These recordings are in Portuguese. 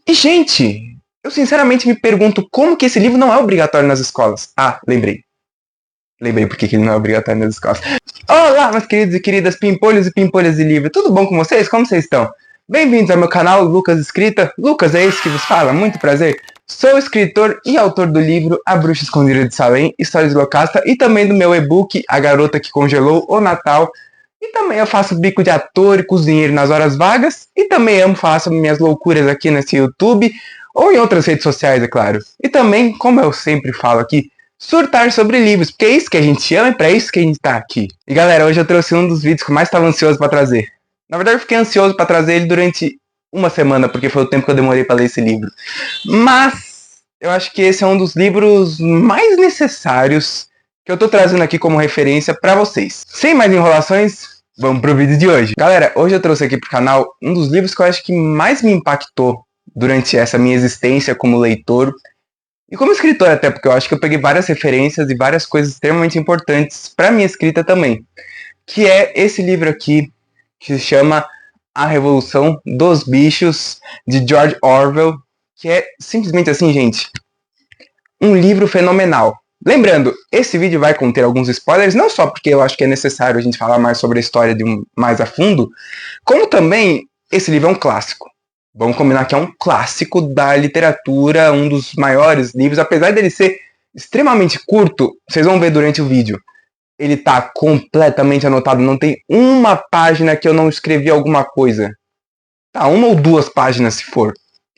E, gente, eu sinceramente me pergunto como que esse livro não é obrigatório nas escolas. Ah, lembrei. Lembrei porque que ele não é obrigatório nas escolas. Olá, meus queridos e queridas pimpolhos e pimpolhas de livro. Tudo bom com vocês? Como vocês estão? Bem-vindos ao meu canal Lucas Escrita. Lucas, é esse que vos fala. Muito prazer. Sou escritor e autor do livro A Bruxa Escondida de Salem, Histórias de Locasta, e também do meu e-book A Garota que Congelou o Natal. E também eu faço bico de ator e cozinheiro nas horas vagas. E também amo falar sobre minhas loucuras aqui nesse YouTube, ou em outras redes sociais, é claro. E também, como eu sempre falo aqui, surtar sobre livros, porque é isso que a gente ama e pra isso que a gente tá aqui. E galera, hoje eu trouxe um dos vídeos que eu mais estava ansioso pra trazer. Na verdade eu fiquei ansioso pra trazer ele durante uma semana, porque foi o tempo que eu demorei pra ler esse livro. Mas eu acho que esse é um dos livros mais necessários que eu tô trazendo aqui como referência pra vocês. Sem mais enrolações, vamos pro vídeo de hoje. Galera, hoje eu trouxe aqui pro canal um dos livros que eu acho que mais me impactou durante essa minha existência como leitor. E como escritor até, porque eu acho que eu peguei várias referências e várias coisas extremamente importantes para minha escrita também. Que é esse livro aqui, que se chama A Revolução dos Bichos, de George Orwell. Que é simplesmente assim, gente, um livro fenomenal. Lembrando, esse vídeo vai conter alguns spoilers, não só porque eu acho que é necessário a gente falar mais sobre a história mais a fundo, como também esse livro é um clássico. Vamos combinar que é um clássico da literatura, um dos maiores livros, apesar dele ser extremamente curto, vocês vão ver durante o vídeo. Ele tá completamente anotado, não tem uma página que eu não escrevi alguma coisa. Tá, uma ou duas páginas se for.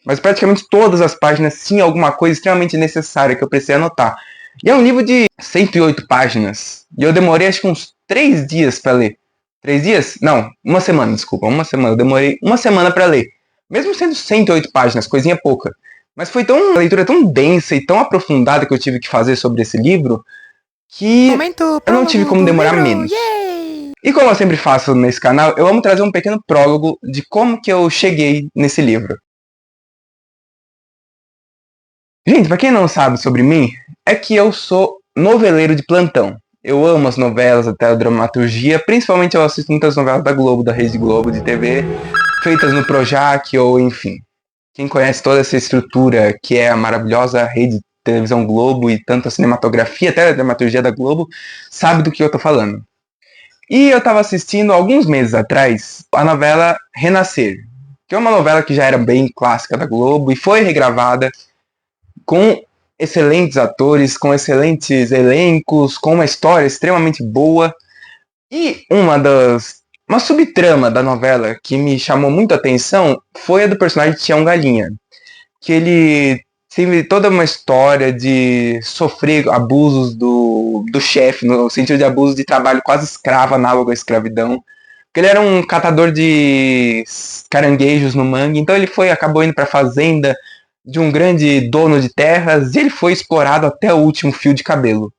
Mas praticamente todas as páginas tinham alguma coisa extremamente necessária que eu precisei anotar. E é um livro de 108 páginas. E eu demorei acho que uns 3 dias para ler. 3 dias? Não, uma semana, desculpa. Uma semana. Eu demorei uma semana para ler. Mesmo sendo 108 páginas, coisinha pouca. Mas foi uma leitura tão densa e tão aprofundada que eu tive que fazer sobre esse livro que eu não tive como demorar menos. Yay! E como eu sempre faço nesse canal, eu amo trazer um pequeno prólogo de como que eu cheguei nesse livro. Gente, pra quem não sabe sobre mim, é que eu sou noveleiro de plantão. Eu amo as novelas, até a dramaturgia, principalmente eu assisto muitas novelas da Globo, da Rede Globo, de TV, feitas no Projac ou enfim. Quem conhece toda essa estrutura que é a maravilhosa Rede de Televisão Globo e tanto a cinematografia, até a dramaturgia da Globo, sabe do que eu tô falando. E eu tava assistindo alguns meses atrás a novela Renascer, que é uma novela que já era bem clássica da Globo e foi regravada com excelentes atores, com excelentes elencos, com uma história extremamente boa. E uma subtrama da novela que me chamou muito a atenção foi a do personagem Tião Galinha. Que ele teve toda uma história de sofrer abusos do chefe, no sentido de abuso de trabalho quase escravo, análogo à escravidão. Porque ele era um catador de caranguejos no mangue, então ele acabou indo para a fazenda de um grande dono de terras e ele foi explorado até o último fio de cabelo.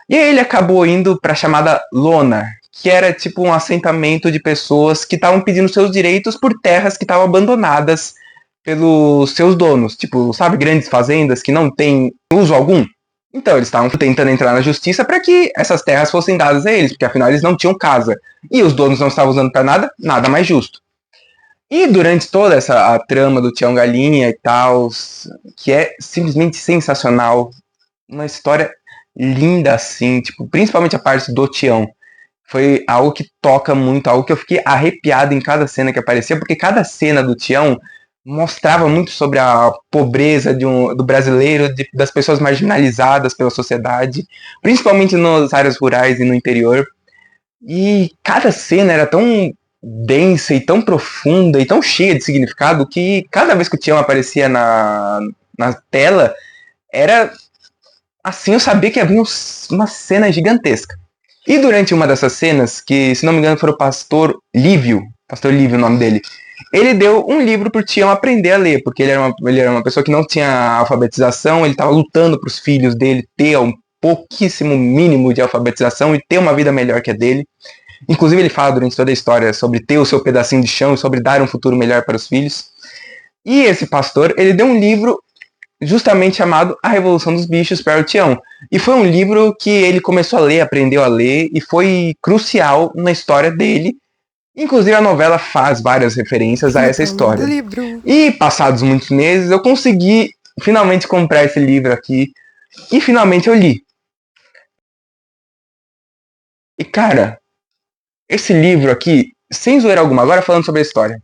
E aí ele acabou indo para a chamada lona, que era tipo um assentamento de pessoas que estavam pedindo seus direitos por terras que estavam abandonadas pelos seus donos. Tipo, sabe, grandes fazendas que não têm uso algum? Então eles estavam tentando entrar na justiça para que essas terras fossem dadas a eles, porque afinal eles não tinham casa. E os donos não estavam usando para nada, nada mais justo. E durante toda a trama do Tião Galinha e tal, que é simplesmente sensacional, uma história linda assim, tipo, principalmente a parte do Tião, foi algo que toca muito, algo que eu fiquei arrepiado em cada cena que aparecia, porque cada cena do Tião mostrava muito sobre a pobreza do brasileiro, das pessoas marginalizadas pela sociedade, principalmente nas áreas rurais e no interior. E cada cena era tão densa e tão profunda e tão cheia de significado que cada vez que o Tião aparecia na tela, era assim, eu sabia que havia uma cena gigantesca. E durante uma dessas cenas, que se não me engano foi o Pastor Lívio o nome dele, ele deu um livro pro Tião aprender a ler, porque ele era uma pessoa que não tinha alfabetização, ele estava lutando para os filhos dele ter um pouquíssimo mínimo de alfabetização e ter uma vida melhor que a dele. Inclusive ele fala durante toda a história sobre ter o seu pedacinho de chão e sobre dar um futuro melhor para os filhos. E esse pastor, ele deu um livro justamente chamado A Revolução dos Bichos para o Tião. E foi um livro que ele começou a ler, aprendeu a ler, e foi crucial na história dele, Inclusive a novela faz várias referências a essa história. E passados muitos meses eu consegui finalmente comprar esse livro aqui e finalmente eu li. E cara, esse livro aqui, sem zoeira alguma, agora falando sobre a história,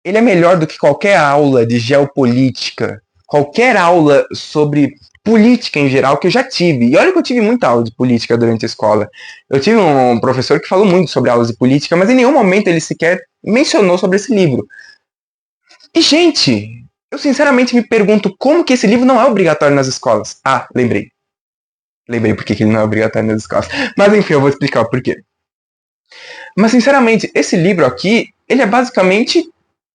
ele é melhor do que qualquer aula de geopolítica, qualquer aula sobre política em geral que eu já tive. E olha que eu tive muita aula de política durante a escola. Eu tive um professor que falou muito sobre aulas de política, mas em nenhum momento ele sequer mencionou sobre esse livro. E, gente, eu sinceramente me pergunto como que esse livro não é obrigatório nas escolas. Ah, lembrei. Lembrei porque que ele não é obrigatório nas escolas. Mas enfim, eu vou explicar o porquê. Mas, sinceramente, esse livro aqui, ele é basicamente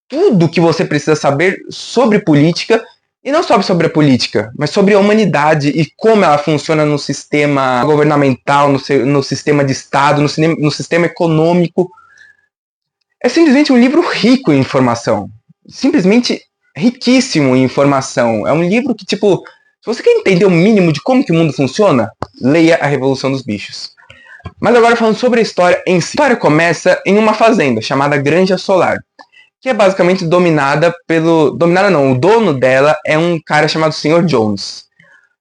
tudo que você precisa saber sobre política, e não só sobre a política, mas sobre a humanidade e como ela funciona no sistema governamental, no sistema de Estado, no sistema econômico. É simplesmente um livro rico em informação. Simplesmente riquíssimo em informação. É um livro que, tipo, se você quer entender o mínimo de como que o mundo funciona, leia A Revolução dos Bichos. Mas agora falando sobre a história em si. A história começa em uma fazenda chamada Granja Solar, que é basicamente dominada pelo... Dominada não, o dono dela é um cara chamado Sr. Jones.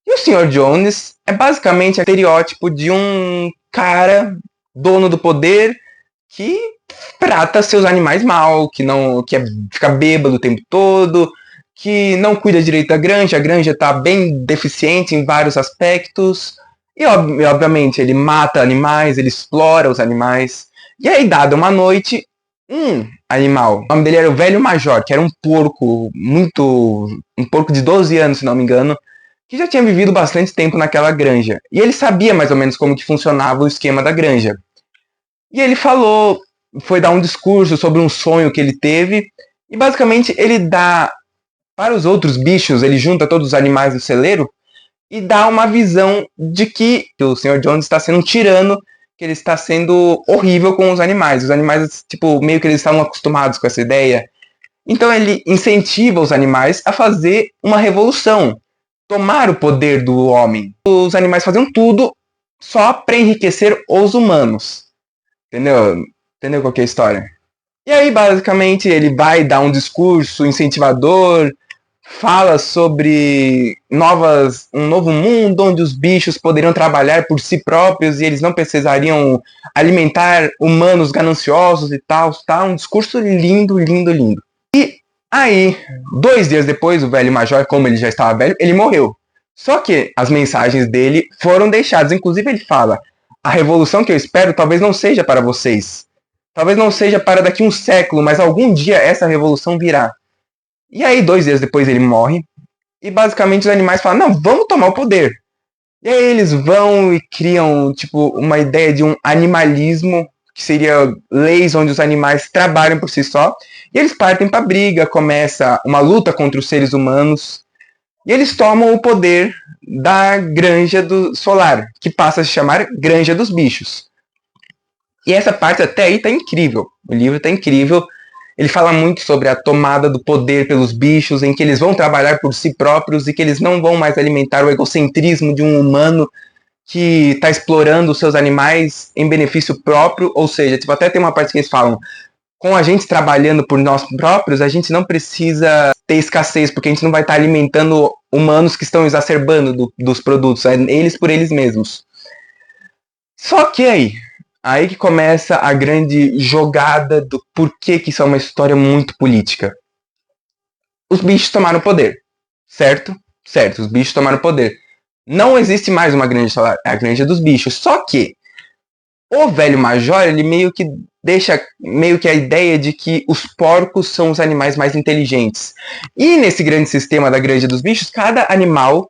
E o Sr. Jones é basicamente o estereótipo de um cara dono do poder que trata seus animais mal, que fica bêbado o tempo todo, que não cuida direito da granja, a granja está bem deficiente em vários aspectos, e obviamente ele mata animais, ele explora os animais, e aí dada uma noite, um animal, o nome dele era o Velho Major, que era um porco um porco de 12 anos, se não me engano, que já tinha vivido bastante tempo naquela granja, e ele sabia mais ou menos como que funcionava o esquema da granja. E ele foi dar um discurso sobre um sonho que ele teve, e basicamente ele dá para os outros bichos, ele junta todos os animais do celeiro e dá uma visão de que o Sr. Jones está sendo um tirano, que ele está sendo horrível com os animais. Os animais, tipo, meio que eles estavam acostumados com essa ideia. Então ele incentiva os animais a fazer uma revolução, tomar o poder do homem. Os animais faziam tudo só para enriquecer os humanos. Entendeu? Entendeu qual que é a história? E aí, basicamente, ele vai dar um discurso incentivador, fala sobre um novo mundo onde os bichos poderiam trabalhar por si próprios e eles não precisariam alimentar humanos gananciosos e tal, tá? Um discurso lindo, lindo, lindo. E aí, 2 dias depois, o Velho Major, como ele já estava velho, ele morreu. Só que as mensagens dele foram deixadas. Inclusive, ele fala: a revolução que eu espero talvez não seja para vocês. Talvez não seja para daqui um século, mas algum dia essa revolução virá. E aí, 2 dias depois, ele morre. E basicamente os animais falam: não, vamos tomar o poder. E aí eles vão e criam, tipo, uma ideia de um animalismo, que seria leis onde os animais trabalham por si só. E eles partem para briga, começa uma luta contra os seres humanos. E eles tomam o poder da Granja do Solar, que passa a se chamar Granja dos Bichos. E essa parte até aí tá incrível. O livro tá incrível. Ele fala muito sobre a tomada do poder pelos bichos, em que eles vão trabalhar por si próprios e que eles não vão mais alimentar o egocentrismo de um humano que está explorando os seus animais em benefício próprio. Ou seja, tipo, até tem uma parte que eles falam: com a gente trabalhando por nós próprios, a gente não precisa ter escassez, porque a gente não vai estar alimentando humanos que estão exacerbando dos produtos, eles por eles mesmos. Só que aí que começa a grande jogada do porquê que isso é uma história muito política. Os bichos tomaram poder, certo? Certo, os bichos tomaram poder. Não existe mais uma granja solar, é a granja dos bichos. Só que o Velho Major, ele meio que deixa meio que a ideia de que os porcos são os animais mais inteligentes. E nesse grande sistema da granja dos bichos, cada animal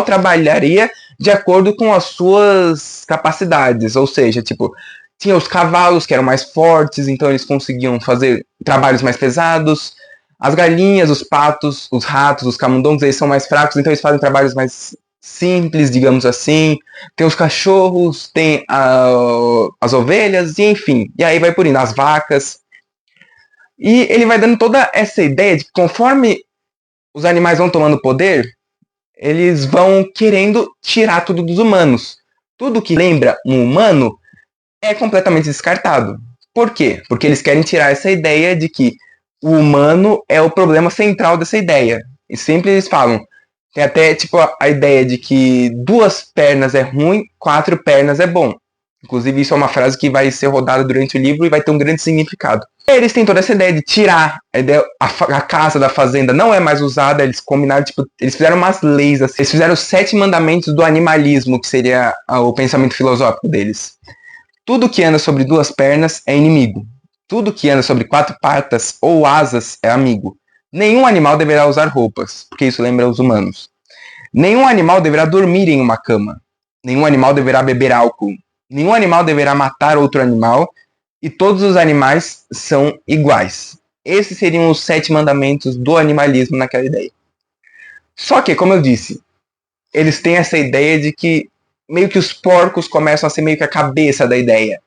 trabalharia de acordo com as suas capacidades. Ou seja, tipo, tinha os cavalos que eram mais fortes, então eles conseguiam fazer trabalhos mais pesados. As galinhas, os patos, os ratos, os camundongos, eles são mais fracos, então eles fazem trabalhos mais simples, digamos assim. Tem os cachorros, tem as ovelhas, e enfim. E aí vai por indo, as vacas. E ele vai dando toda essa ideia de que conforme os animais vão tomando poder, eles vão querendo tirar tudo dos humanos. Tudo que lembra um humano, é completamente descartado. Por quê? Porque eles querem tirar essa ideia de que o humano é o problema central dessa ideia. E sempre eles falam, tem até tipo a ideia de que 2 pernas é ruim, 4 pernas é bom. Inclusive isso é uma frase que vai ser rodada durante o livro e vai ter um grande significado. Eles têm toda essa ideia de tirar a ideia, a casa da fazenda não é mais usada, eles combinaram, tipo, eles fizeram umas leis, assim, eles fizeram os 7 mandamentos do animalismo, que seria o pensamento filosófico deles. Tudo que anda sobre 2 pernas é inimigo. Tudo que anda sobre 4 patas ou asas é amigo. Nenhum animal deverá usar roupas, porque isso lembra os humanos. Nenhum animal deverá dormir em uma cama. Nenhum animal deverá beber álcool. Nenhum animal deverá matar outro animal. E todos os animais são iguais. Esses seriam os 7 mandamentos do animalismo naquela ideia. Só que, como eu disse, eles têm essa ideia de que meio que os porcos começam a ser meio que a cabeça da ideia.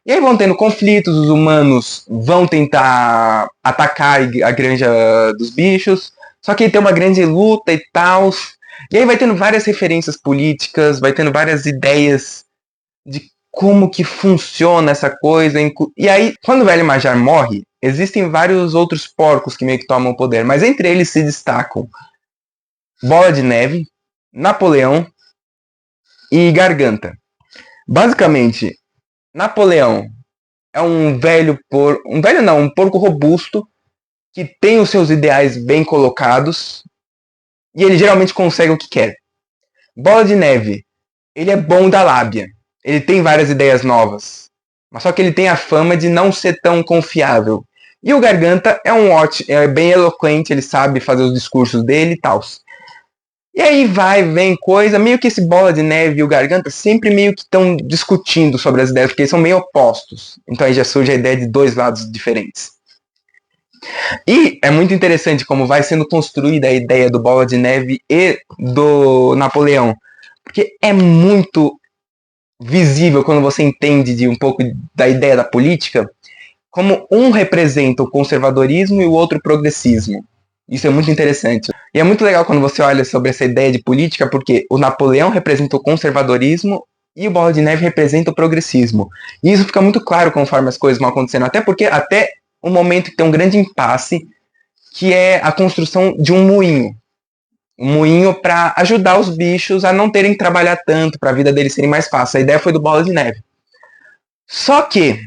E aí vão tendo conflitos, os humanos vão tentar atacar a granja dos bichos, só que aí tem uma grande luta e tal. E aí vai tendo várias referências políticas, vai tendo várias ideias de como que funciona essa coisa. E aí, quando o velho Majar morre, existem vários outros porcos que meio que tomam o poder, mas entre eles se destacam Bola de Neve, Napoleão e Garganta. Basicamente, Napoleão é um velho um velho não, um porco robusto que tem os seus ideais bem colocados e ele geralmente consegue o que quer. Bola de Neve, ele é bom da lábia. Ele tem várias ideias novas, mas só que ele tem a fama de não ser tão confiável. E o Garganta é é bem eloquente, ele sabe fazer os discursos dele e tal. E aí vem coisa, meio que esse Bola de Neve e o Garganta sempre meio que estão discutindo sobre as ideias, porque eles são meio opostos. Então aí já surge a ideia de 2 lados diferentes. E é muito interessante como vai sendo construída a ideia do Bola de Neve e do Napoleão, porque é muito visível quando você entende de um pouco da ideia da política, como um representa o conservadorismo e o outro o progressismo. Isso é muito interessante. E é muito legal quando você olha sobre essa ideia de política, porque o Napoleão representa o conservadorismo e o Bola de Neve representa o progressismo. E isso fica muito claro conforme as coisas vão acontecendo, até porque até o momento que tem um grande impasse, que é a construção de um moinho. Um moinho para ajudar os bichos a não terem que trabalhar tanto, para a vida deles serem mais fácil. A ideia foi do Bola de Neve. Só que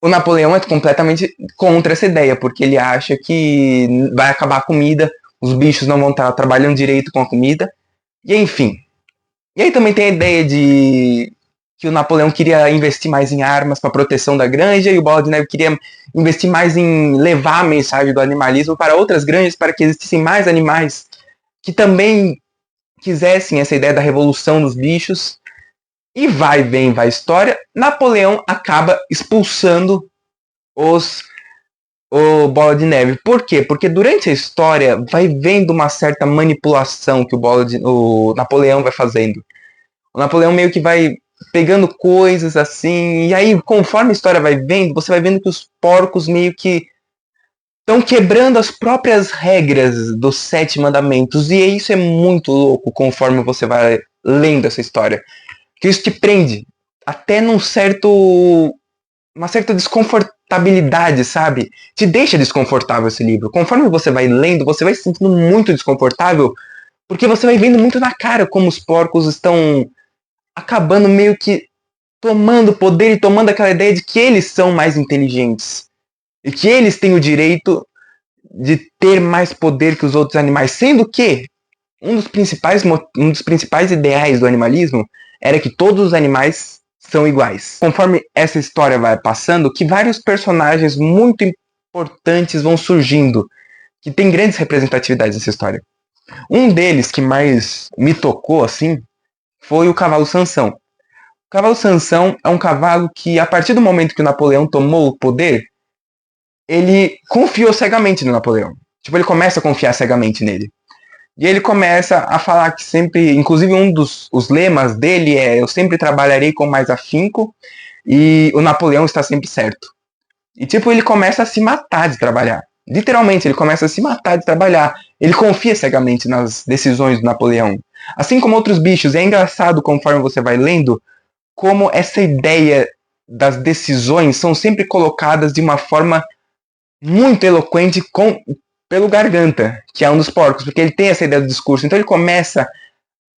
o Napoleão é completamente contra essa ideia, porque ele acha que vai acabar a comida, os bichos não vão estar trabalhando direito com a comida, e enfim. E aí também tem a ideia de que o Napoleão queria investir mais em armas para proteção da granja, e o Bola de Neve queria investir mais em levar a mensagem do animalismo para outras granjas, para que existissem mais animais que também quisessem essa ideia da revolução dos bichos. E vem a história, Napoleão acaba expulsando o Bola de Neve. Por quê? Porque durante a história vai vendo uma certa manipulação que o Napoleão vai fazendo. O Napoleão meio que vai pegando coisas assim, e aí conforme a história vai vendo, você vai vendo que os porcos meio que estão quebrando as próprias regras dos 7 mandamentos, e isso é muito louco conforme você vai lendo essa história. Que isso te prende até uma certa desconfortabilidade, sabe? Te deixa desconfortável esse livro. Conforme você vai lendo, você vai se sentindo muito desconfortável, porque você vai vendo muito na cara como os porcos estão acabando meio que tomando poder e tomando aquela ideia de que eles são mais inteligentes e que eles têm o direito de ter mais poder que os outros animais, sendo que um dos principais ideais do animalismo era que todos os animais são iguais. Conforme essa história vai passando, que vários personagens muito importantes vão surgindo, que tem grandes representatividades nessa história. Um deles que mais me tocou, assim, foi o cavalo Sansão. O cavalo Sansão é um cavalo que, a partir do momento que o Napoleão tomou o poder, ele confiou cegamente no Napoleão. Tipo, ele começa a confiar cegamente nele. E ele começa a falar que sempre, inclusive um dos lemas dele é: eu sempre trabalharei com mais afinco e o Napoleão está sempre certo. E tipo, ele começa a se matar de trabalhar. Literalmente, ele começa a se matar de trabalhar. Ele confia cegamente nas decisões do Napoleão. Assim como outros bichos. E é engraçado conforme você vai lendo, como essa ideia das decisões são sempre colocadas de uma forma muito eloquente pelo Garganta, que é um dos porcos, porque ele tem essa ideia do discurso. Então ele começa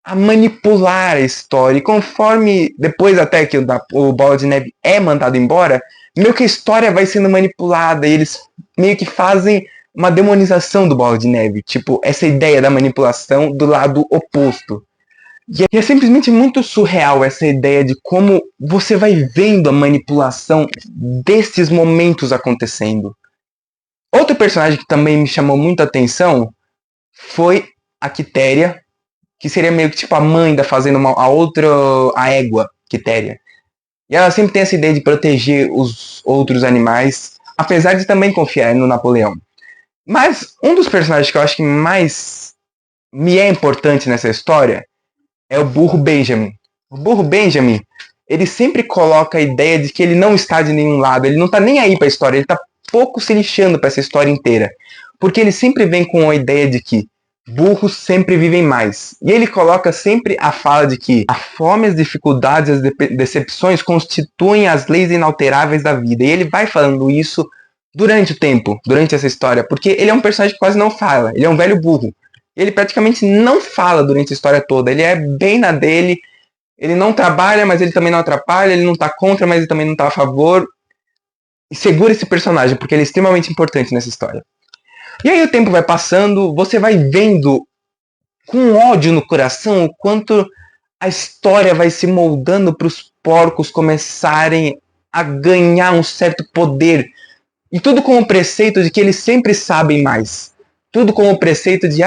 a manipular a história, e conforme depois até que o Bola de Neve é mandado embora, meio que a história vai sendo manipulada, e eles meio que fazem uma demonização do Bola de Neve, tipo, essa ideia da manipulação do lado oposto. E é simplesmente muito surreal essa ideia de como você vai vendo a manipulação desses momentos acontecendo. Outro personagem que também me chamou muita atenção foi a Quitéria, que seria meio que tipo a mãe da fazenda, a égua Quitéria. E ela sempre tem essa ideia de proteger os outros animais, apesar de também confiar no Napoleão. Mas um dos personagens que eu acho que mais me é importante nessa história é o Burro Benjamin. O Burro Benjamin, ele sempre coloca a ideia de que ele não está de nenhum lado, ele não está nem aí para a história, ele está pouco se lixando para essa história inteira. Porque ele sempre vem com a ideia de que burros sempre vivem mais. E ele coloca sempre a fala de que a fome, as dificuldades, as decepções constituem as leis inalteráveis da vida. E ele vai falando isso durante o tempo, durante essa história, porque ele é um personagem que quase não fala, ele é um velho burro. Ele praticamente não fala durante a história toda, ele é bem na dele, ele não trabalha, mas ele também não atrapalha, ele não tá contra, mas ele também não tá a favor. E segura esse personagem, porque ele é extremamente importante nessa história. E aí o tempo vai passando, você vai vendo com ódio no coração o quanto a história vai se moldando para os porcos começarem a ganhar um certo poder. E tudo com o preceito de que eles sempre sabem mais. Tudo com o preceito de,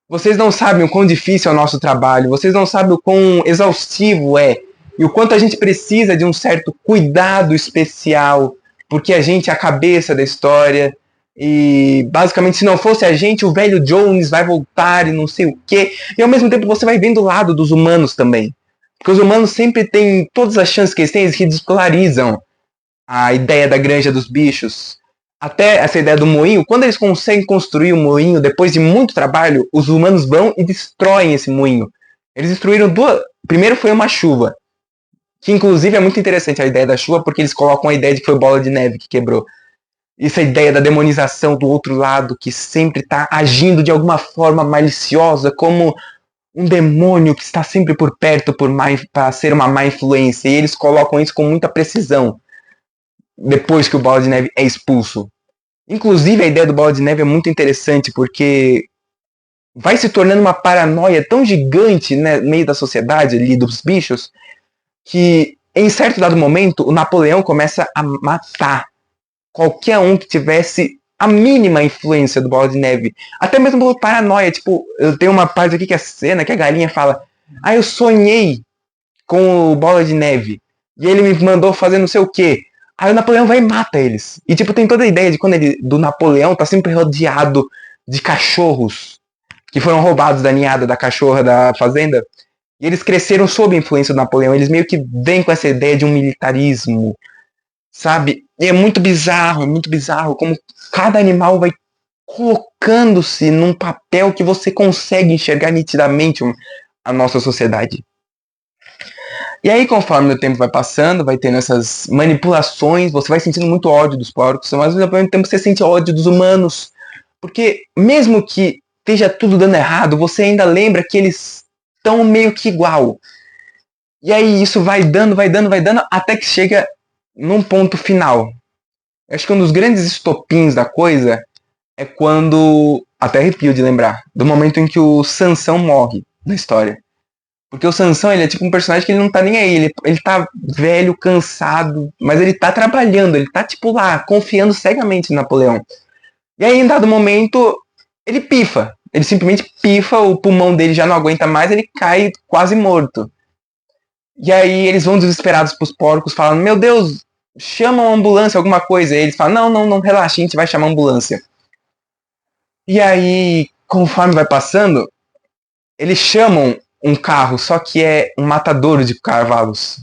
vocês não sabem o quão difícil é o nosso trabalho, vocês não sabem o quão exaustivo é, e o quanto a gente precisa de um certo cuidado especial, porque a gente é a cabeça da história, e basicamente se não fosse a gente, o velho Jones vai voltar e não sei o quê. E ao mesmo tempo você vai vendo o lado dos humanos também. Porque os humanos sempre têm, todas as chances que eles têm, eles ridicularizam a ideia da granja dos bichos. Até essa ideia do moinho, quando eles conseguem construir o moinho, depois de muito trabalho, os humanos vão e destroem esse moinho. Eles destruíram duas. Primeiro foi uma chuva, que inclusive é muito interessante a ideia da chuva, porque eles colocam a ideia de que foi bola de neve que quebrou. Essa ideia da demonização do outro lado, que sempre está agindo de alguma forma maliciosa, como um demônio que está sempre por perto para ser uma má influência. E eles colocam isso com muita precisão depois que o Bola de Neve é expulso. Inclusive, a ideia do Bola de Neve é muito interessante, porque vai se tornando uma paranoia tão gigante, né, no meio da sociedade ali, dos bichos, que em certo dado momento, o Napoleão começa a matar qualquer um que tivesse a mínima influência do Bola de Neve. Até mesmo por paranoia. Tipo, eu tenho uma parte aqui que é a cena que a galinha fala: eu sonhei com o Bola de Neve. E ele me mandou fazer não sei o quê. Aí o Napoleão vai e mata eles. E tipo, tem toda a ideia de quando do Napoleão tá sempre rodeado de cachorros que foram roubados da ninhada da cachorra da fazenda. E eles cresceram sob a influência do Napoleão. Eles meio que vêm com essa ideia de um militarismo, sabe? E é muito bizarro como cada animal vai colocando-se num papel que você consegue enxergar nitidamente a nossa sociedade. E aí, conforme o tempo vai passando, vai tendo essas manipulações, você vai sentindo muito ódio dos porcos, mas ao mesmo tempo você sente ódio dos humanos. Porque mesmo que esteja tudo dando errado, você ainda lembra que eles estão meio que igual. E aí isso vai dando, até que chega num ponto final. Acho que um dos grandes estopins da coisa é quando, até arrepio de lembrar, do momento em que o Sansão morre na história. Porque o Sansão, ele é tipo um personagem que ele não tá nem aí, ele tá velho, cansado, mas ele tá trabalhando, ele tá tipo lá, confiando cegamente no Napoleão. E aí, em dado momento, ele pifa. Ele simplesmente pifa, o pulmão dele já não aguenta mais, ele cai quase morto. E aí eles vão desesperados pros porcos, falando: meu Deus, chama uma ambulância, alguma coisa. E eles falam: não, relaxa, a gente vai chamar a ambulância. E aí, conforme vai passando, eles chamam um carro, só que é um matadouro de cavalos.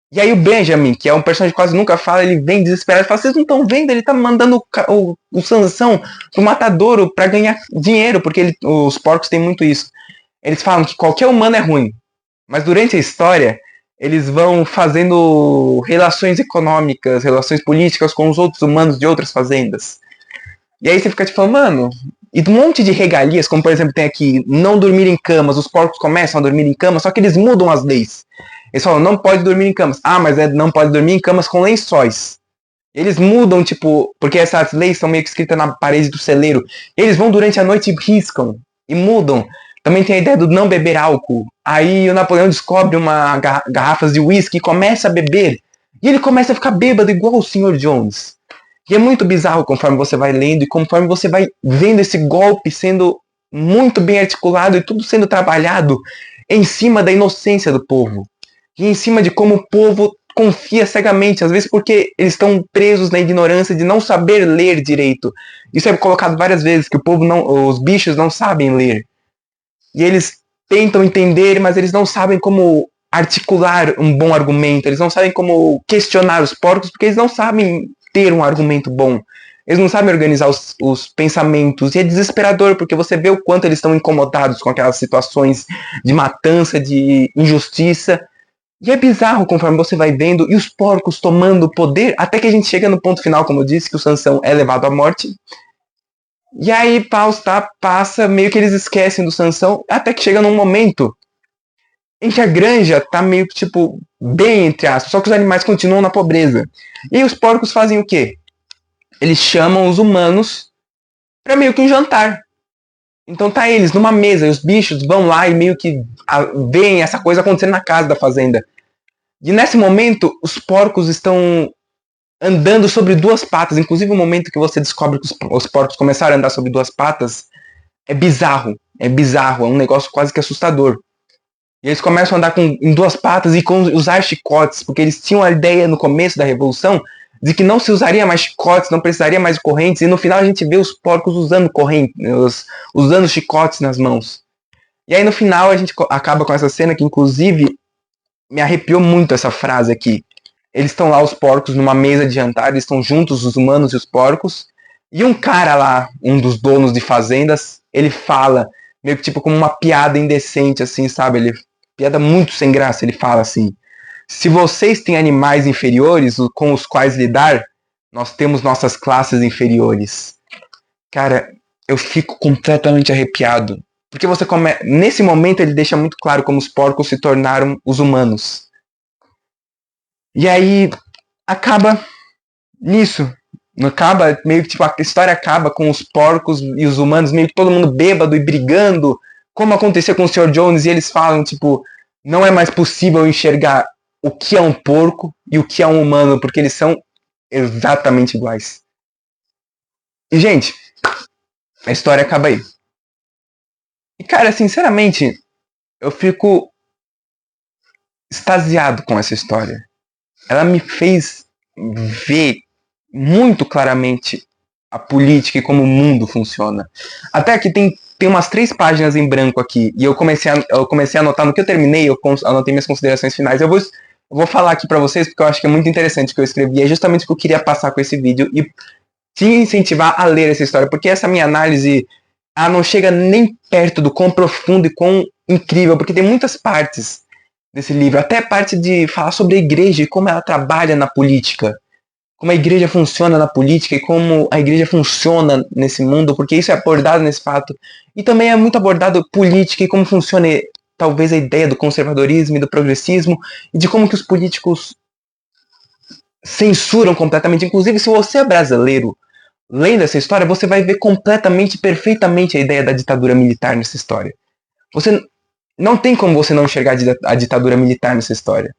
E aí o Benjamin, que é um personagem que quase nunca fala, ele vem desesperado e fala: vocês não estão vendo? Ele tá mandando o Sansão pro matadouro pra ganhar dinheiro, porque os porcos têm muito isso. Eles falam que qualquer humano é ruim. Mas durante a história, eles vão fazendo relações econômicas, relações políticas com os outros humanos de outras fazendas. E aí você fica tipo, mano, e um monte de regalias, como por exemplo tem aqui, não dormir em camas, os porcos começam a dormir em camas, só que eles mudam as leis. Eles falam, não pode dormir em camas. Ah, mas não pode dormir em camas com lençóis. Eles mudam, tipo, porque essas leis são meio que escritas na parede do celeiro. Eles vão durante a noite e riscam e mudam. Também tem a ideia do não beber álcool. Aí o Napoleão descobre uma garrafas de uísque e começa a beber. E ele começa a ficar bêbado igual o Sr. Jones. E é muito bizarro conforme você vai lendo e conforme você vai vendo esse golpe sendo muito bem articulado e tudo sendo trabalhado em cima da inocência do povo. E em cima de como o povo confia cegamente, às vezes porque eles estão presos na ignorância de não saber ler direito. Isso é colocado várias vezes, que o povo não, os bichos não sabem ler. E eles tentam entender, mas eles não sabem como articular um bom argumento, eles não sabem como questionar os porcos, porque eles não sabem ter um argumento bom. Eles não sabem organizar os pensamentos. E é desesperador, porque você vê o quanto eles estão incomodados com aquelas situações de matança, de injustiça. E é bizarro conforme você vai vendo, e os porcos tomando poder, até que a gente chega no ponto final, como eu disse, que o Sansão é levado à morte. E aí passa, meio que eles esquecem do Sansão, até que chega num momento em que a granja tá meio que, tipo, bem entre aspas, só que os animais continuam na pobreza. E aí os porcos fazem o quê? Eles chamam os humanos pra meio que um jantar. Então tá eles numa mesa, e os bichos vão lá e meio que veem essa coisa acontecendo na casa da fazenda. E nesse momento, os porcos estão andando sobre duas patas. Inclusive, o momento que você descobre que os porcos começaram a andar sobre duas patas é bizarro. É bizarro, é um negócio quase que assustador. E eles começam a andar em duas patas e com usar chicotes, porque eles tinham a ideia no começo da Revolução de que não se usaria mais chicotes, não precisaria mais de correntes, e no final a gente vê os porcos usando correntes, usando chicotes nas mãos. E aí no final a gente acaba com essa cena que inclusive me arrepiou muito essa frase aqui. Eles estão lá, os porcos, numa mesa de jantar, eles estão juntos, os humanos e os porcos, e um cara lá, um dos donos de fazendas, ele fala, meio que tipo como uma piada indecente, assim, sabe? Piada muito sem graça, ele fala assim, se vocês têm animais inferiores com os quais lidar, nós temos nossas classes inferiores. Cara, eu fico completamente arrepiado. Porque nesse momento ele deixa muito claro como os porcos se tornaram os humanos. E aí acaba nisso. Acaba meio que tipo, a história acaba com os porcos e os humanos meio que todo mundo bêbado e brigando, como aconteceu com o Sr. Jones, e eles falam tipo, não é mais possível enxergar o que é um porco e o que é um humano, porque eles são exatamente iguais. E gente, a história acaba aí. E cara, sinceramente, eu fico extasiado com essa história. Ela me fez ver muito claramente a política e como o mundo funciona. Até aqui tem umas 3 páginas em branco aqui, e eu comecei a anotar, no que eu terminei, eu anotei minhas considerações finais. Eu vou falar aqui pra vocês, porque eu acho que é muito interessante o que eu escrevi, é justamente o que eu queria passar com esse vídeo, e te incentivar a ler essa história, porque essa minha análise não chega nem perto do quão profundo e quão incrível, porque tem muitas partes desse livro, até parte de falar sobre a igreja e como ela trabalha na política, como a igreja funciona na política e como a igreja funciona nesse mundo, porque isso é abordado nesse fato, e também é muito abordado política e como funciona talvez a ideia do conservadorismo e do progressismo, e de como que os políticos censuram completamente. Inclusive, se você é brasileiro, lendo essa história, você vai ver completamente, perfeitamente a ideia da ditadura militar nessa história. Não tem como você não enxergar a ditadura militar nessa história.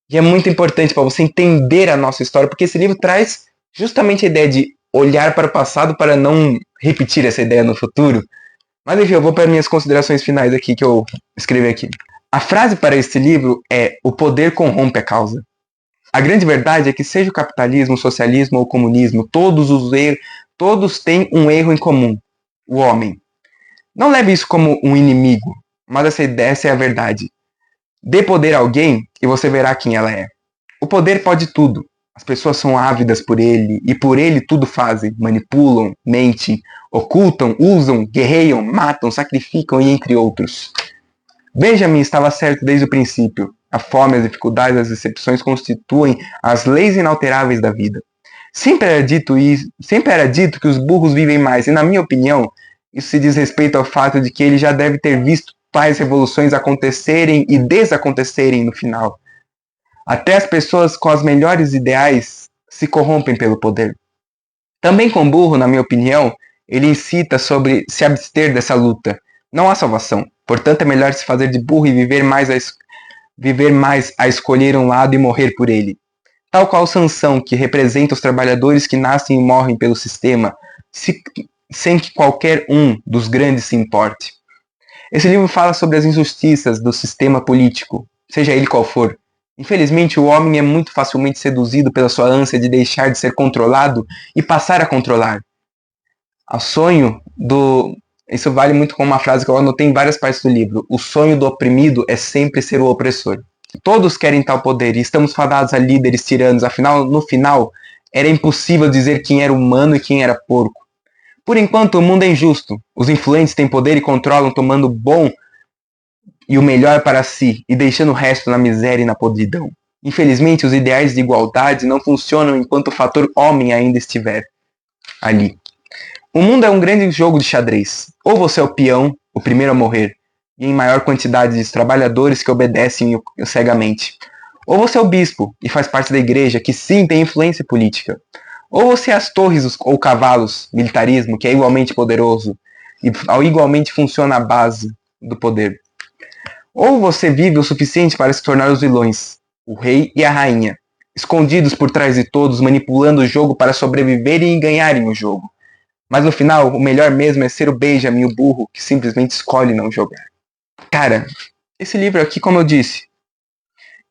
E é muito importante para você entender a nossa história, porque esse livro traz justamente a ideia de olhar para o passado para não repetir essa ideia no futuro. Mas enfim, eu vou para minhas considerações finais aqui que eu escrevi aqui. A frase para este livro é: o poder corrompe a causa. A grande verdade é que seja o capitalismo, o socialismo ou o comunismo, todos têm um erro em comum: o homem. Não leve isso como um inimigo, mas essa é a verdade. Dê poder a alguém e você verá quem ela é. O poder pode tudo. As pessoas são ávidas por ele e por ele tudo fazem. Manipulam, mentem, ocultam, usam, guerreiam, matam, sacrificam e entre outros. Benjamin estava certo desde o princípio. A fome, as dificuldades, as decepções constituem as leis inalteráveis da vida. Sempre era dito que os burros vivem mais, e na minha opinião, isso se diz respeito ao fato de que ele já deve ter visto tais revoluções acontecerem e desacontecerem no final. Até as pessoas com os melhores ideais se corrompem pelo poder. Também com burro, na minha opinião, ele incita sobre se abster dessa luta. Não há salvação. Portanto, é melhor se fazer de burro e viver mais a escolher um lado e morrer por ele. Tal qual Sansão, que representa os trabalhadores que nascem e morrem pelo sistema, sem que qualquer um dos grandes se importe. Esse livro fala sobre as injustiças do sistema político, seja ele qual for. Infelizmente, o homem é muito facilmente seduzido pela sua ânsia de deixar de ser controlado e passar a controlar. Isso vale muito como uma frase que eu anotei em várias partes do livro. O sonho do oprimido é sempre ser o opressor. Todos querem tal poder e estamos fadados a líderes tiranos. Afinal, no final, era impossível dizer quem era humano e quem era porco. Por enquanto, o mundo é injusto. Os influentes têm poder e controlam, tomando o bom e o melhor para si e deixando o resto na miséria e na podridão. Infelizmente, os ideais de igualdade não funcionam enquanto o fator homem ainda estiver ali. O mundo é um grande jogo de xadrez. Ou você é o peão, o primeiro a morrer, e em maior quantidade de trabalhadores que obedecem cegamente. Ou você é o bispo, e faz parte da igreja, que sim tem influência política. Ou você é as torres ou cavalos, militarismo, que é igualmente poderoso, e igualmente funciona a base do poder. Ou você vive o suficiente para se tornar os vilões, o rei e a rainha, escondidos por trás de todos, manipulando o jogo para sobreviverem e ganharem o jogo. Mas no final, o melhor mesmo é ser o Benjamin, o burro, que simplesmente escolhe não jogar. Cara, esse livro aqui, como eu disse,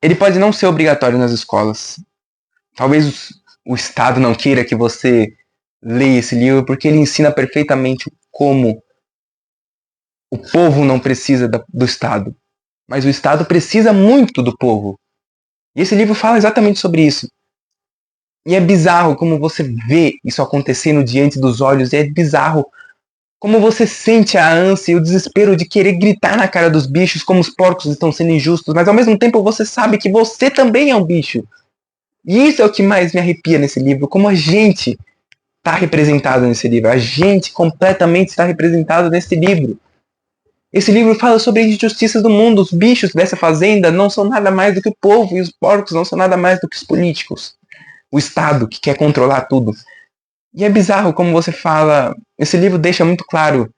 ele pode não ser obrigatório nas escolas. Talvez o Estado não queira que você leia esse livro, porque ele ensina perfeitamente como o povo não precisa do Estado. Mas o Estado precisa muito do povo. E esse livro fala exatamente sobre isso. E é bizarro como você vê isso acontecendo diante dos olhos. E é bizarro como você sente a ânsia e o desespero de querer gritar na cara dos bichos como os porcos estão sendo injustos. Mas ao mesmo tempo você sabe que você também é um bicho. E isso é o que mais me arrepia nesse livro. Como a gente está representado nesse livro. A gente completamente está representado nesse livro. Esse livro fala sobre as injustiças do mundo. Os bichos dessa fazenda não são nada mais do que o povo. E os porcos não são nada mais do que os políticos. O Estado que quer controlar tudo. E é bizarro como você fala. Esse livro deixa muito claro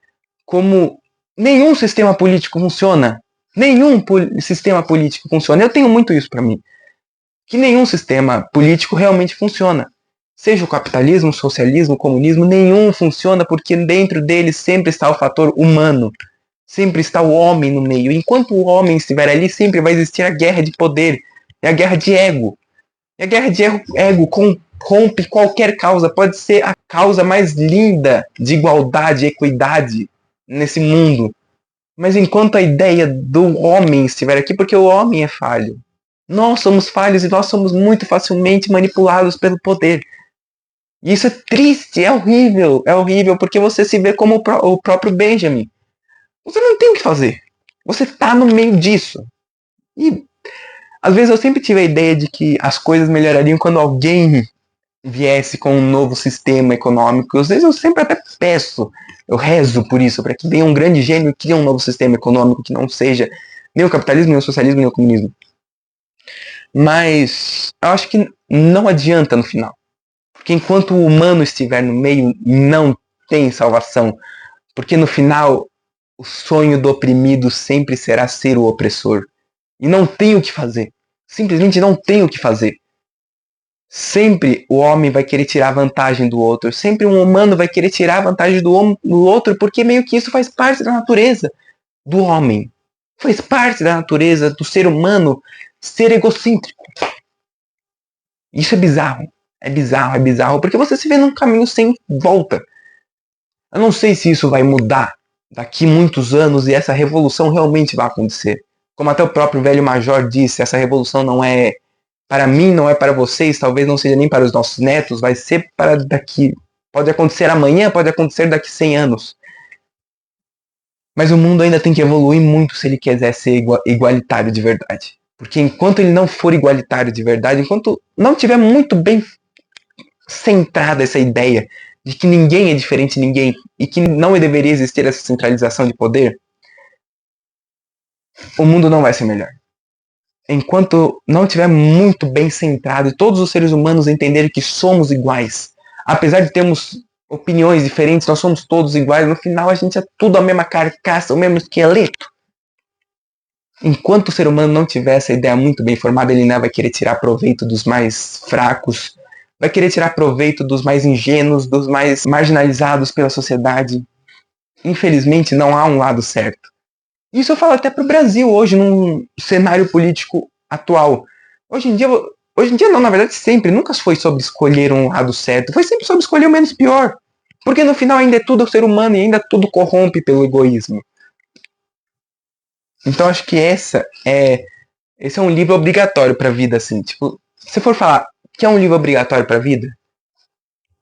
como nenhum sistema político funciona. Nenhum sistema político funciona. Eu tenho muito isso pra mim. Que nenhum sistema político realmente funciona. Seja o capitalismo, o socialismo, o comunismo, nenhum funciona porque dentro dele sempre está o fator humano. Sempre está o homem no meio. Enquanto o homem estiver ali, sempre vai existir a guerra de poder. E a guerra de ego. E a guerra de ego corrompe qualquer causa. Pode ser a causa mais linda de igualdade e equidade nesse mundo. Mas enquanto a ideia do homem estiver aqui, porque o homem é falho. Nós somos falhos e nós somos muito facilmente manipulados pelo poder. E isso é triste, é horrível, porque você se vê como o próprio Benjamin. Você não tem o que fazer. Você tá no meio disso. E às vezes eu sempre tive a ideia de que as coisas melhorariam quando alguém viesse com um novo sistema econômico. Às vezes eu sempre até peço, eu rezo por isso, para que venha um grande gênio e crie um novo sistema econômico que não seja nem o capitalismo, nem o socialismo, nem o comunismo. Mas eu acho que não adianta no final. Porque enquanto o humano estiver no meio, não tem salvação. Porque no final, o sonho do oprimido sempre será ser o opressor. E não tem o que fazer. Simplesmente não tem o que fazer. Sempre o homem vai querer tirar vantagem do outro. Sempre um humano vai querer tirar vantagem do outro, porque meio que isso faz parte da natureza do homem. Faz parte da natureza do ser humano ser egocêntrico. Isso é bizarro. É bizarro, porque você se vê num caminho sem volta. Eu não sei se isso vai mudar daqui muitos anos e essa revolução realmente vai acontecer. Como até o próprio velho Major disse, essa revolução não é para mim, não é para vocês, talvez não seja nem para os nossos netos, vai ser para daqui. Pode acontecer amanhã, pode acontecer daqui 100 anos. Mas o mundo ainda tem que evoluir muito se ele quiser ser igualitário de verdade. Porque enquanto ele não for igualitário de verdade, enquanto não tiver muito bem centrada essa ideia de que ninguém é diferente de ninguém e que não deveria existir essa centralização de poder, o mundo não vai ser melhor. Enquanto não tiver muito bem centrado e todos os seres humanos entenderem que somos iguais, apesar de termos opiniões diferentes, nós somos todos iguais, no final a gente é tudo a mesma carcaça, o mesmo esqueleto. Enquanto o ser humano não tiver essa ideia muito bem formada, ele não vai querer tirar proveito dos mais fracos, vai querer tirar proveito dos mais ingênuos, dos mais marginalizados pela sociedade. Infelizmente, não há um lado certo. Isso eu falo até para o Brasil hoje, num cenário político atual. Hoje em dia não, na verdade sempre, nunca foi sobre escolher um lado certo, foi sempre sobre escolher o menos pior. Porque no final ainda é tudo ser humano e ainda tudo corrompe pelo egoísmo. Então acho que esse é um livro obrigatório para a vida, assim. Tipo, se for falar que é um livro obrigatório para a vida,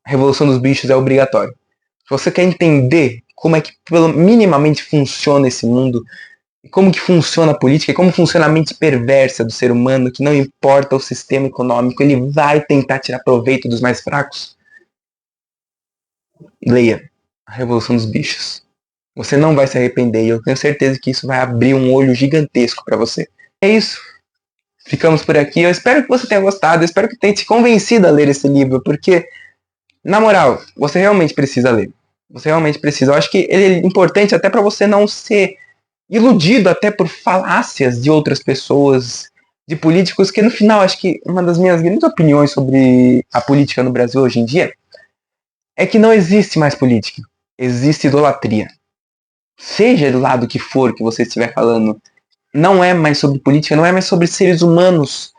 A Revolução dos Bichos é obrigatório. Se você quer entender como é que minimamente funciona esse mundo, como que funciona a política, e como funciona a mente perversa do ser humano, que não importa o sistema econômico, ele vai tentar tirar proveito dos mais fracos, leia A Revolução dos Bichos. Você não vai se arrepender e eu tenho certeza que isso vai abrir um olho gigantesco para você. É isso. Ficamos por aqui. Eu espero que você tenha gostado. Eu espero que tenha te convencido a ler esse livro, porque, na moral, você realmente precisa ler. Você realmente precisa. Eu acho que ele é importante até para você não ser iludido até por falácias de outras pessoas, de políticos, que no final acho que uma das minhas grandes opiniões sobre a política no Brasil hoje em dia é que não existe mais política. Existe idolatria. Seja do lado que for que você estiver falando, não é mais sobre política, não é mais sobre seres humanos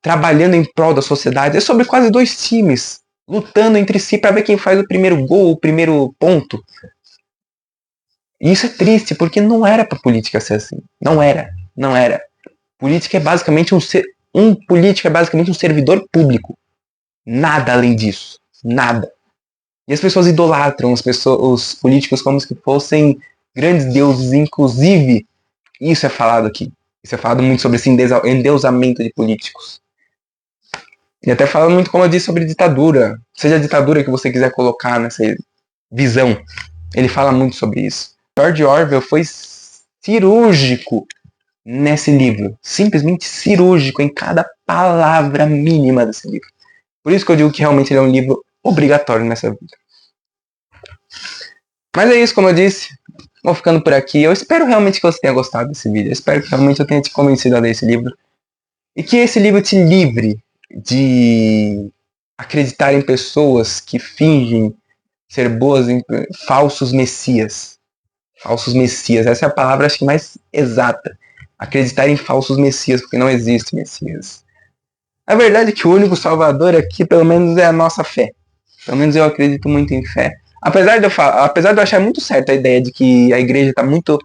trabalhando em prol da sociedade, é sobre quase dois times lutando entre si para ver quem faz o primeiro gol, o primeiro ponto. E isso é triste, porque não era pra política ser assim. Não era. Política é basicamente político é basicamente um servidor público. Nada além disso. Nada. E as pessoas idolatram os políticos como se fossem grandes deuses, inclusive isso é falado aqui. Isso é falado muito sobre esse endeusamento de políticos. E até fala muito, como eu disse, sobre ditadura. Seja a ditadura que você quiser colocar nessa visão. Ele fala muito sobre isso. George Orwell foi cirúrgico nesse livro. Simplesmente cirúrgico em cada palavra mínima desse livro. Por isso que eu digo que realmente ele é um livro obrigatório nessa vida. Mas é isso, como eu disse. Vou ficando por aqui. Eu espero realmente que você tenha gostado desse vídeo. Eu espero que realmente eu tenha te convencido a ler esse livro. E que esse livro te livre de acreditar em pessoas que fingem ser boas, em falsos messias. Falsos messias. Essa é a palavra, acho que mais exata. Acreditar em falsos messias, porque não existe messias. A verdade é que o único salvador aqui, pelo menos, é a nossa fé. Pelo menos eu acredito muito em fé. Apesar de eu achar muito certa a ideia de que a igreja está muito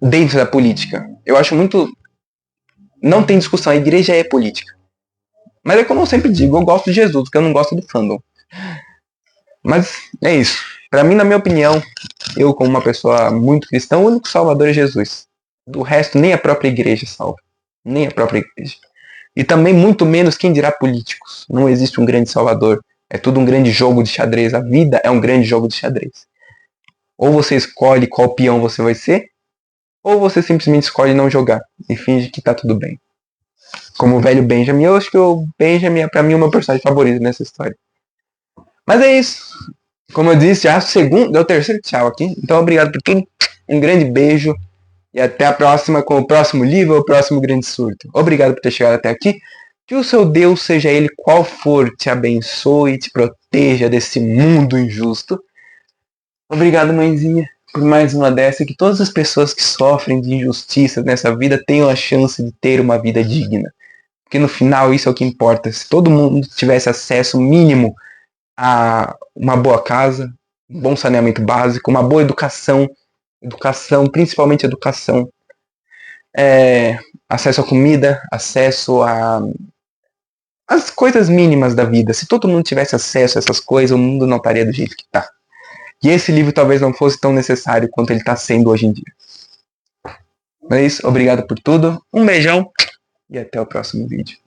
dentro da política. Eu acho muito... Não tem discussão, a igreja é política. Mas é como eu sempre digo, eu gosto de Jesus, porque eu não gosto do fandom. Mas é isso. Pra mim, na minha opinião, eu como uma pessoa muito cristã, o único salvador é Jesus. Do resto, nem a própria igreja salva. Nem a própria igreja. E também muito menos quem dirá políticos. Não existe um grande salvador. É tudo um grande jogo de xadrez. A vida é um grande jogo de xadrez. Ou você escolhe qual peão você vai ser, ou você simplesmente escolhe não jogar e finge que tá tudo bem. Como o velho Benjamin. Eu acho que o Benjamin é pra mim o meu personagem favorito nessa história. Mas é isso. Como eu disse, já é o terceiro tchau aqui. Então obrigado por tudo. Um grande beijo. E até a próxima com o próximo livro ou o próximo grande surto. Obrigado por ter chegado até aqui. Que o seu Deus, seja ele qual for, te abençoe e te proteja desse mundo injusto. Obrigado, mãezinha, por mais uma dessa. Que todas as pessoas que sofrem de injustiças nessa vida tenham a chance de ter uma vida digna. Porque no final isso é o que importa. Se todo mundo tivesse acesso mínimo a uma boa casa, um bom saneamento básico, uma boa educação, principalmente educação, acesso à comida, acesso às coisas mínimas da vida. Se todo mundo tivesse acesso a essas coisas, o mundo não estaria do jeito que está. E esse livro talvez não fosse tão necessário quanto ele está sendo hoje em dia. É isso, obrigado por tudo, um beijão e até o próximo vídeo.